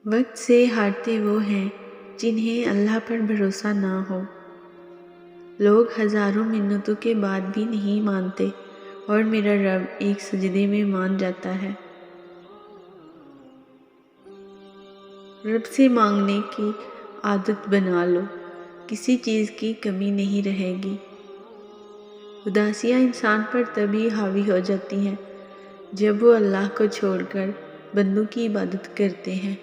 وقت سے ہارتے وہ ہیں جنہیں اللہ پر بھروسہ نہ ہو۔ لوگ ہزاروں منتوں کے بعد بھی نہیں مانتے اور میرا رب ایک سجدے میں مان جاتا ہے۔ رب سے مانگنے کی عادت بنا لو، کسی چیز کی کمی نہیں رہے گی۔ اداسیاں انسان پر تبھی حاوی ہو جاتی ہیں جب وہ اللہ کو چھوڑ کر بندوں کی عبادت کرتے ہیں۔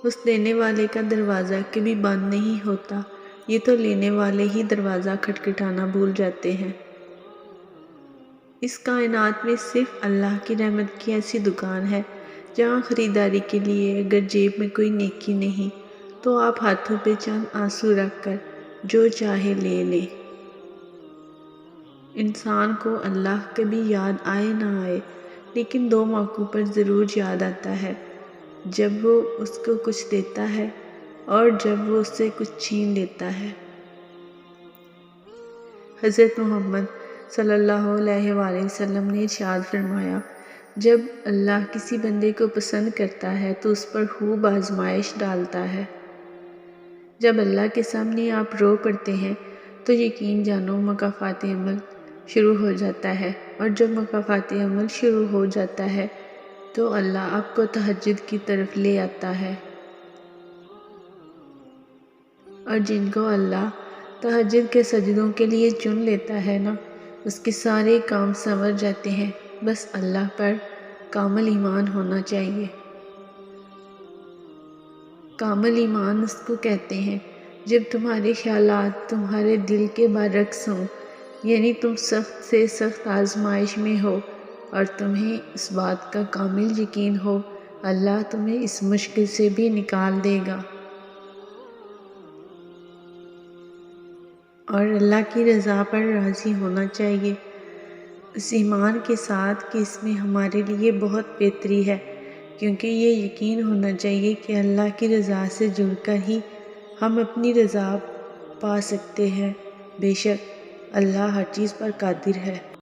اس دینے والے کا دروازہ کبھی بند نہیں ہوتا، یہ تو لینے والے ہی دروازہ کھٹکھٹانا بھول جاتے ہیں۔ اس کائنات میں صرف اللہ کی رحمت کی ایسی دکان ہے جہاں خریداری کے لیے اگر جیب میں کوئی نیکی نہیں تو آپ ہاتھوں پہ چند آنسو رکھ کر جو چاہے لے لیں۔ انسان کو اللہ کبھی یاد آئے نہ آئے لیکن دو موقعوں پر ضرور یاد آتا ہے، جب وہ اس کو کچھ دیتا ہے اور جب وہ اس سے کچھ چھین لیتا ہے۔ حضرت محمد صلی اللہ علیہ وآلہ وسلم نے ارشاد فرمایا، جب اللہ کسی بندے کو پسند کرتا ہے تو اس پر خوب آزمائش ڈالتا ہے۔ جب اللہ کے سامنے آپ رو پڑتے ہیں تو یقین جانو مکافات عمل شروع ہو جاتا ہے، اور جب مکافات عمل شروع ہو جاتا ہے تو اللہ آپ کو تہجد کی طرف لے آتا ہے، اور جن کو اللہ تہجد کے سجدوں کے لیے چن لیتا ہے نا، اس کے سارے کام سنور جاتے ہیں۔ بس اللہ پر کامل ایمان ہونا چاہیے۔ کامل ایمان اس کو کہتے ہیں جب تمہارے خیالات تمہارے دل کے برعکس ہوں، یعنی تم سخت سے سخت آزمائش میں ہو اور تمہیں اس بات کا کامل یقین ہو اللہ تمہیں اس مشکل سے بھی نکال دے گا، اور اللہ کی رضا پر راضی ہونا چاہیے، اس ایمان کے ساتھ کہ اس میں ہمارے لیے بہت بہتری ہے، کیونکہ یہ یقین ہونا چاہیے کہ اللہ کی رضا سے جڑ کر ہی ہم اپنی رضا پا سکتے ہیں۔ بے شک اللہ ہر چیز پر قادر ہے۔